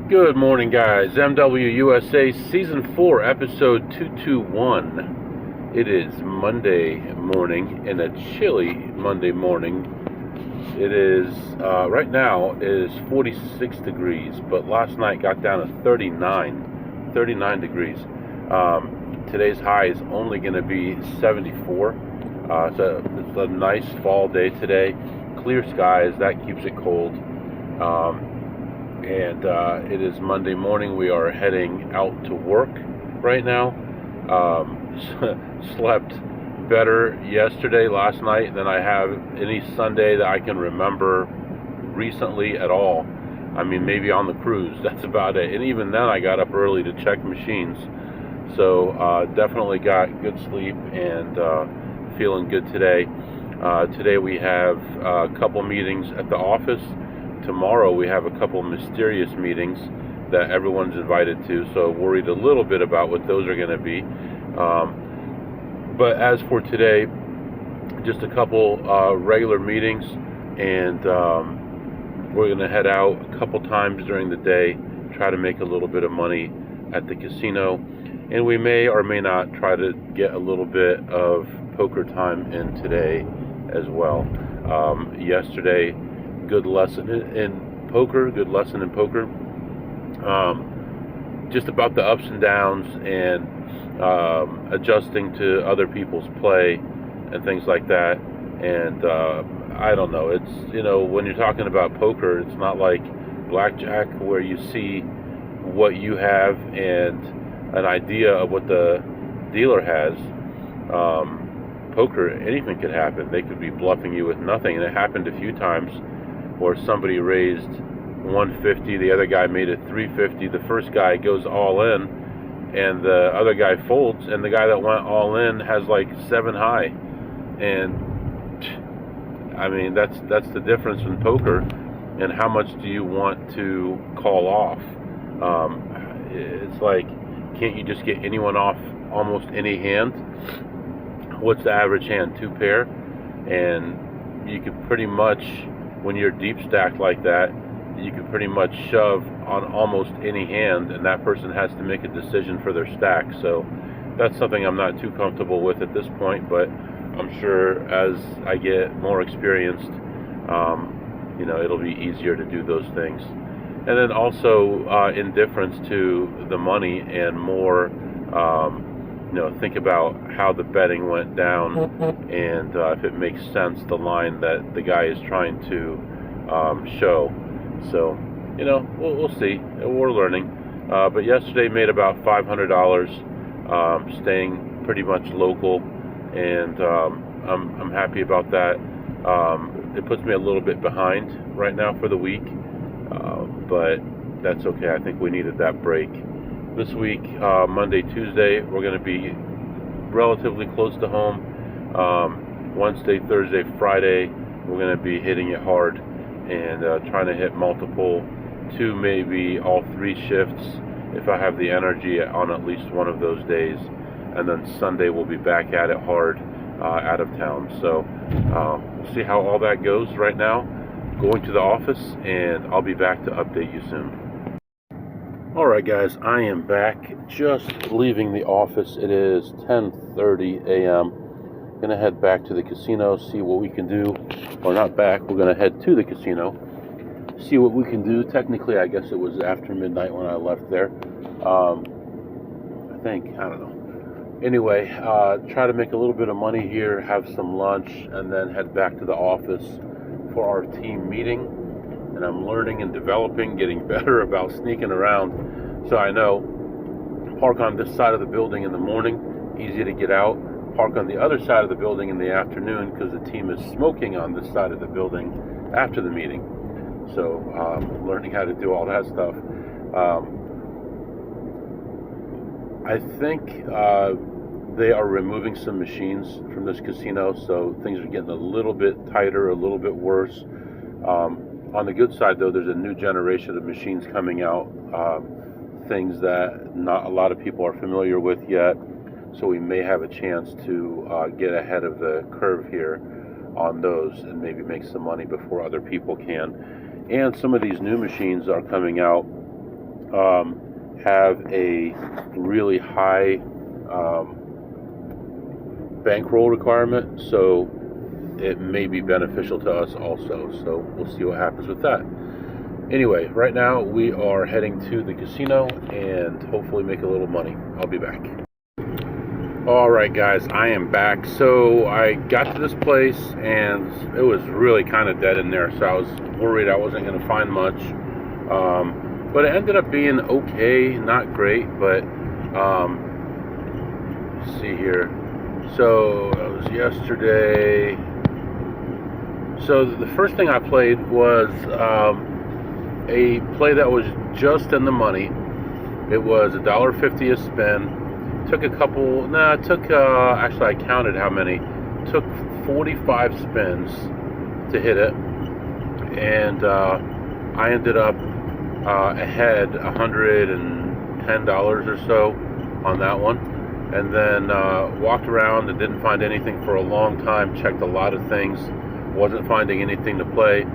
Good morning, guys. MWUSA Season 4, Episode 221. It is Monday morning, and a chilly Monday morning. It is, right now, it is 46 degrees, but last night got down to 39 degrees. Today's high is only going to be 74. It's a nice fall day today. Clear skies, that keeps it cold. And it is Monday morning. We are heading out to work right now. Slept better last night, than I have any Sunday that I can remember recently at all. I mean, maybe on the cruise, that's about it. And even then, I got up early to check machines. So definitely got good sleep and feeling good today. Today we have a couple meetings at the office. Tomorrow we have a couple mysterious meetings that everyone's invited to, so worried a little bit about what those are going to be. But as for today, just a couple regular meetings, and we're going to head out a couple times during the day, try to make a little bit of money at the casino, and we may or may not try to get a little bit of poker time in today as well. Yesterday, good lesson in poker. Just about the ups and downs and adjusting to other people's play and things like that. And I don't know. It's, when you're talking about poker, it's not like blackjack where you see what you have and an idea of what the dealer has. Poker, anything could happen. They could be bluffing you with nothing, and it happened a few times where somebody raised 150, the other guy made it 350. The first guy goes all in, and the other guy folds, and the guy that went all in has like 7 high. And I mean, that's the difference in poker. And how much do you want to call off? It's like, can't you just get anyone off almost any hand? What's the average hand? 2 pair, and you could pretty much, when you're deep stacked like that, you can pretty much shove on almost any hand, and that person has to make a decision for their stack. So that's something I'm not too comfortable with at this point, but I'm sure as I get more experienced, it'll be easier to do those things. And then also indifference to the money and more, think about how the betting went down and if it makes sense, the line that the guy is trying to show. So, we'll see. We're learning. But yesterday made about $500, staying pretty much local, and I'm happy about that. It puts me a little bit behind right now for the week, but that's okay. I think we needed that break. This week, Monday, Tuesday, we're going to be relatively close to home. Wednesday, Thursday, Friday, we're going to be hitting it hard and trying to hit multiple, 2, maybe all 3 shifts if I have the energy on at least one of those days. And then Sunday we'll be back at it hard out of town. So we'll see how all that goes right now. Going to the office, and I'll be back to update you soon. Alright guys, I am back, just leaving the office. It is 10:30 a.m. Going to head back to the casino, see what we can do. Or not back, we're going to head to the casino, see what we can do. Technically, I guess it was after midnight when I left there. I don't know. Anyway, try to make a little bit of money here, have some lunch, and then head back to the office for our team meeting. And I'm learning and developing, getting better about sneaking around. So I know, park on this side of the building in the morning, easy to get out. Park on the other side of the building in the afternoon because the team is smoking on this side of the building after the meeting. So learning how to do all that stuff. I think they are removing some machines from this casino, so things are getting a little bit tighter, a little bit worse. On the good side, though, there's a new generation of machines coming out, things that not a lot of people are familiar with yet, so we may have a chance to get ahead of the curve here on those and maybe make some money before other people can. And some of these new machines are coming out have a really high bankroll requirement, so it may be beneficial to us also. So we'll see what happens with that. Anyway, right now we are heading to the casino and hopefully make a little money. I'll be back. Alright guys, I am back. So I got to this place and it was really kind of dead in there, so I was worried I wasn't going to find much. But it ended up being okay, not great, but let's see here. So it was yesterday. So the first thing I played was a play that was just in the money. It was $1.50 a spin. Took a couple, actually I counted how many. Took 45 spins to hit it. And I ended up ahead $110 or so on that one. And then walked around and didn't find anything for a long time. Checked a lot of things. Wasn't finding anything to play.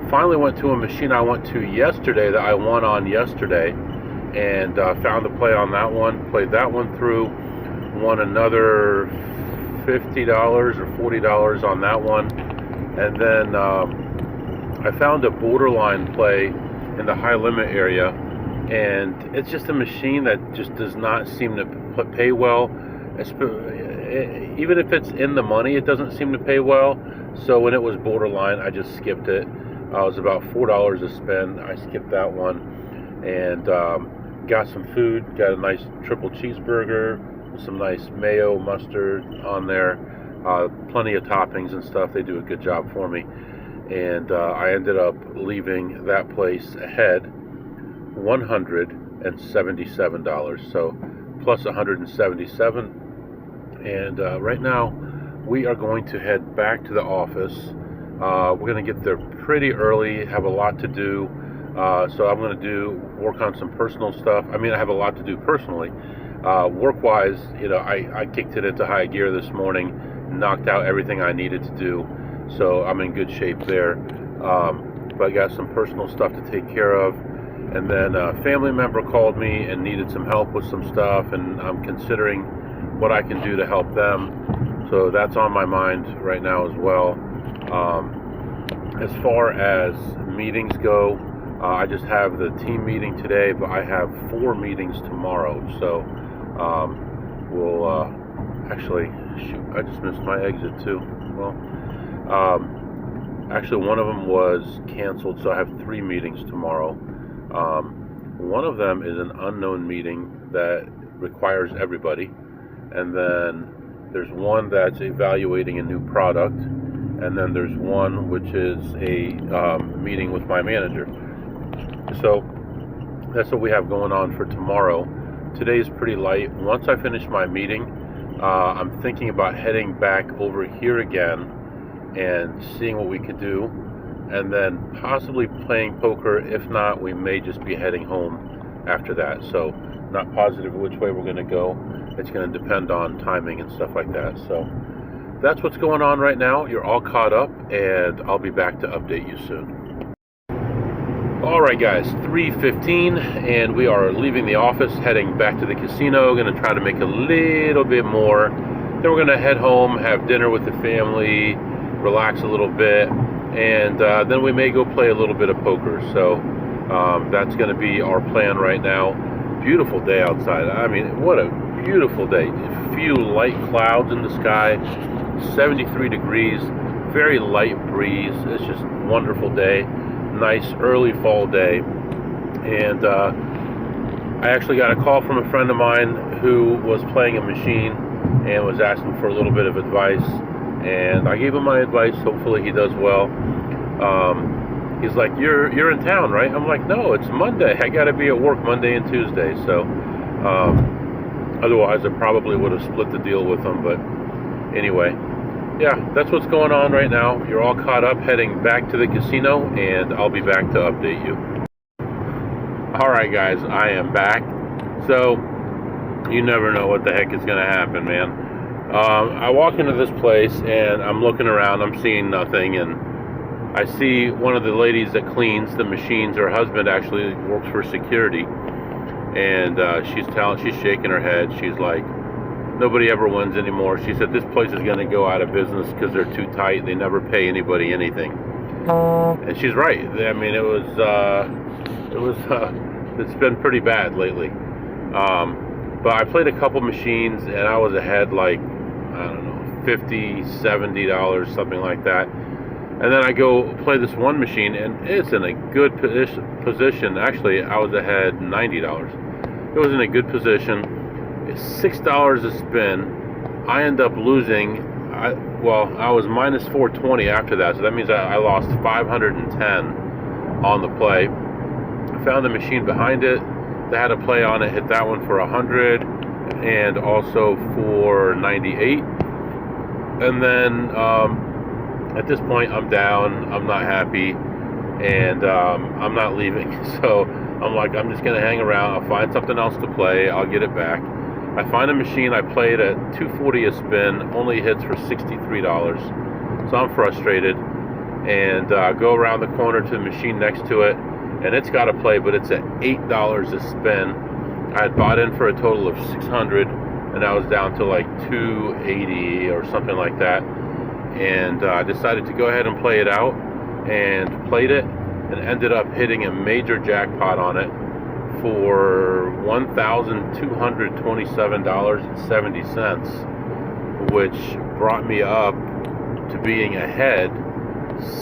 Finally went to a machine I went to yesterday that I won on yesterday, and found a play on that one. Played that one through. Won another $50 or $40 on that one. And then I found a borderline play in the high limit area, and it's just a machine that just does not seem to pay well. Even if it's in the money, it doesn't seem to pay well. So when it was borderline, I just skipped it. It was about $4 a spin. I skipped that one and got some food. Got a nice triple cheeseburger, some nice mayo, mustard on there, plenty of toppings and stuff. They do a good job for me. And I ended up leaving that place ahead $177. So plus 177. And right now we are going to head back to the office. We're going to get there pretty early, have a lot to do. So I'm going to work on some personal stuff. I mean, I have a lot to do personally. Work-wise, I kicked it into high gear this morning, knocked out everything I needed to do. So I'm in good shape there. But I got some personal stuff to take care of. And then a family member called me and needed some help with some stuff, and I'm considering what I can do to help them. So that's on my mind right now as well. As far as meetings go, I just have the team meeting today, but I have 4 meetings tomorrow. So we'll actually, shoot, I just missed my exit too. Well, actually one of them was canceled, so I have 3 meetings tomorrow. One of them is an unknown meeting that requires everybody. And then there's one that's evaluating a new product. And then there's one which is a meeting with my manager. So that's what we have going on for tomorrow. Today's pretty light. Once I finish my meeting, I'm thinking about heading back over here again and seeing what we could do, and then possibly playing poker. If not, we may just be heading home after that. So not positive which way we're going to go. It's going to depend on timing and stuff like that. So that's what's going on right now. You're all caught up, and I'll be back to update you soon. Alright guys, 3:15, and we are leaving the office, heading back to the casino. Going to try to make a little bit more. Then we're going to head home, have dinner with the family, relax a little bit, and then we may go play a little bit of poker. So that's going to be our plan right now. Beautiful day outside. I mean, what a beautiful day. A few light clouds in the sky, 73 degrees, very light breeze. It's just a wonderful day. Nice early fall day. And I actually got a call from a friend of mine who was playing a machine and was asking for a little bit of advice, and I gave him my advice. Hopefully he does well. He's like, you're in town, right? I'm like, no, it's Monday. I gotta be at work Monday and Tuesday. So otherwise I probably would have split the deal with him. But anyway, yeah, that's what's going on right now. You're all caught up, heading back to the casino, and I'll be back to update you. Alright guys, I am back. So you never know what the heck is going to happen, man. I walk into this place and I'm looking around, I'm seeing nothing, and I see one of the ladies that cleans the machines. Her husband actually works for security, and she's shaking her head. She's like, nobody ever wins anymore. She said this place is going to go out of business because they're too tight. They never pay anybody anything. And she's right. I mean, it's been pretty bad lately. But I played a couple machines and I was ahead like, I don't know, $50, $70, something like that. And then I go play this one machine and it's in a good position. Actually, I was ahead $90. It was in a good position. It's $6 a spin. I end up losing. I was minus 420 after that, so that means I lost 510 on the play. I found the machine behind it that had a play on it, hit that one for 100 and also for 98. And then at this point, I'm down. I'm not happy, and I'm not leaving. So I'm like, I'm just gonna hang around. I'll find something else to play. I'll get it back. I find a machine I played at $240 a spin, only hits for $63. So I'm frustrated, and go around the corner to the machine next to it, and it's got a play, but it's at $8 a spin. I had bought in for a total of $600, and I was down to like $280 or something like that. And I decided to go ahead and play it out, and played it, and ended up hitting a major jackpot on it for $1,227.70, which brought me up to being ahead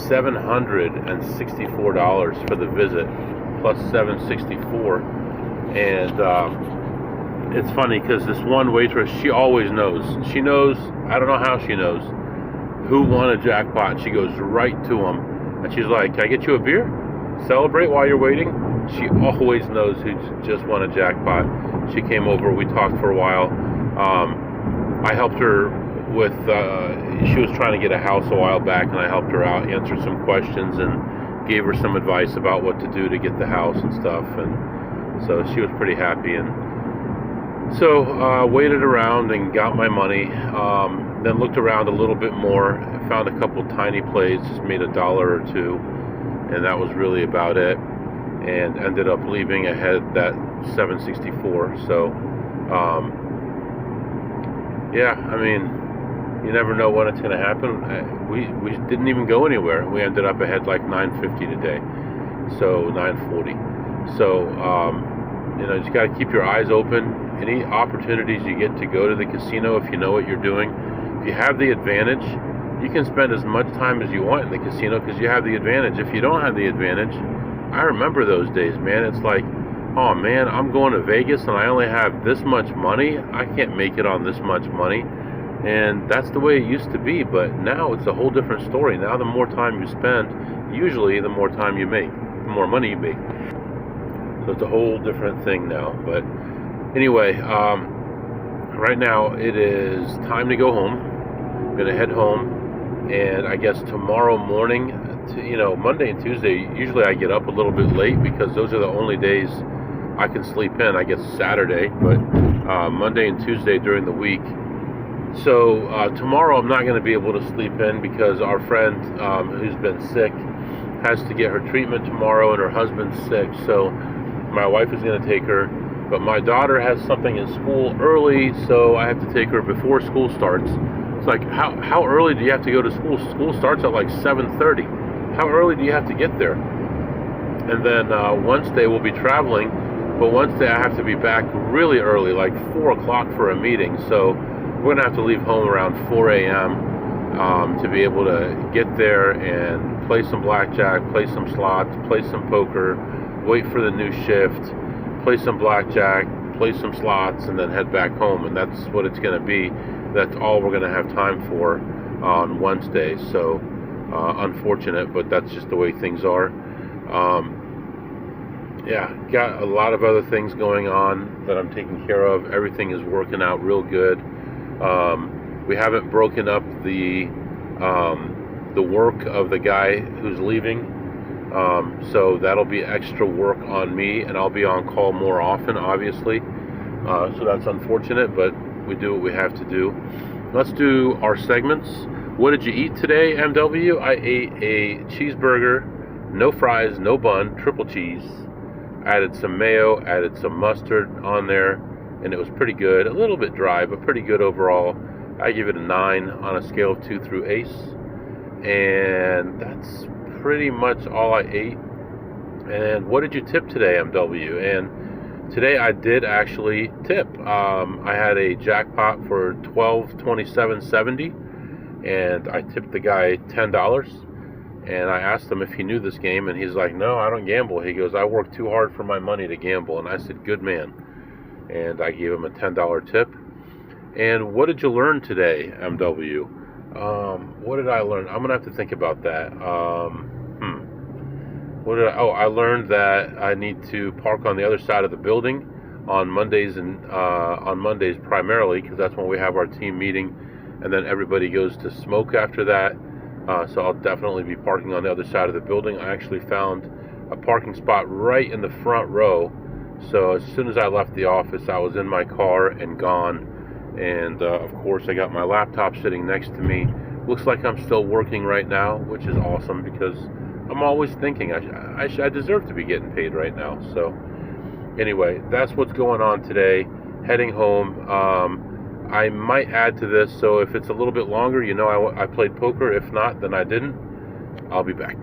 $764 for the visit, plus $764. And it's funny because this one waitress, she always knows. She knows, I don't know how she knows, who won a jackpot. She goes right to them, and she's like, can I get you a beer? Celebrate while you're waiting? She always knows who just won a jackpot. She came over, we talked for a while. I helped her with, she was trying to get a house a while back, and I helped her out, answered some questions, and gave her some advice about what to do to get the house and stuff. And so she was pretty happy. And so waited around and got my money. Then looked around a little bit more, found a couple tiny plays, just made $1 or $2, and that was really about it. And ended up leaving ahead that 764. So yeah, I mean, you never know when it's going to happen. We didn't even go anywhere. We ended up ahead like 950 today, so 940. So you know, you just got to keep your eyes open. Any opportunities you get to go to the casino, if you know what you're doing, if you have the advantage, you can spend as much time as you want in the casino because you have the advantage. If you don't have the advantage, I remember those days, man. It's like, oh man, I'm going to Vegas and I only have this much money. I can't make it on this much money. And that's the way it used to be, but now it's a whole different story. Now the more time you spend, usually the more time you make, the more money you make. So it's a whole different thing now. But anyway, right now it is time to go home. I'm going to head home, and I guess tomorrow morning, Monday and Tuesday, usually I get up a little bit late because those are the only days I can sleep in. I guess Saturday, but Monday and Tuesday during the week. So tomorrow I'm not going to be able to sleep in because our friend who's been sick has to get her treatment tomorrow, and her husband's sick, so my wife is going to take her. But my daughter has something in school early, so I have to take her before school starts. It's like, how early do you have to go to school? School starts at like 7:30. How early do you have to get there? And then Wednesday we'll be traveling, but Wednesday I have to be back really early, like 4 o'clock for a meeting. So we're going to have to leave home around 4 a.m. To be able to get there and play some blackjack, play some slots, play some poker, wait for the new shift, play some blackjack, play some slots, and then head back home. And that's what it's going to be. That's all we're going to have time for on Wednesday. So unfortunate, but that's just the way things are. Yeah, got a lot of other things going on that I'm taking care of. Everything is working out real good. We haven't broken up the work of the guy who's leaving. So that'll be extra work on me, and I'll be on call more often, obviously. So that's unfortunate, but we do what we have to do. Let's do our segments. What did you eat today, MW? I ate a cheeseburger, no fries, no bun, triple cheese, Added some mayo, added some mustard on there, and it was pretty good. A little bit dry, but pretty good overall. I give it a 9 on a scale of 2 through ace. And that's pretty much all I ate. And what did you tip today, MW? And today I did actually tip. I had a jackpot for $12.27.70, and I tipped the guy $10. And I asked him if he knew this game, and he's like, "No, I don't gamble." He goes, "I work too hard for my money to gamble." And I said, "Good man." And I gave him a $10 tip. And what did you learn today, MW? What did I learn? I'm gonna have to think about that. I learned that I need to park on the other side of the building on Mondays, and on Mondays primarily, because that's when we have our team meeting, and then everybody goes to smoke after that. So I'll definitely be parking on the other side of the building. I actually found a parking spot right in the front row. So as soon as I left the office, I was in my car and gone. And of course, I got my laptop sitting next to me. Looks like I'm still working right now, which is awesome, because I'm always thinking I deserve to be getting paid right now. So anyway, that's what's going on today. Heading home. I might add to this, so if it's a little bit longer, I played poker. If not, then I didn't. I'll be back.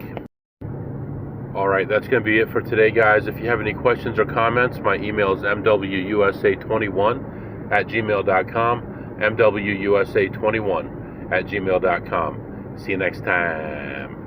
Alright, that's going to be it for today, guys. If you have any questions or comments, my email is mwusa21@gmail.com, mwusa21@gmail.com. See you next time.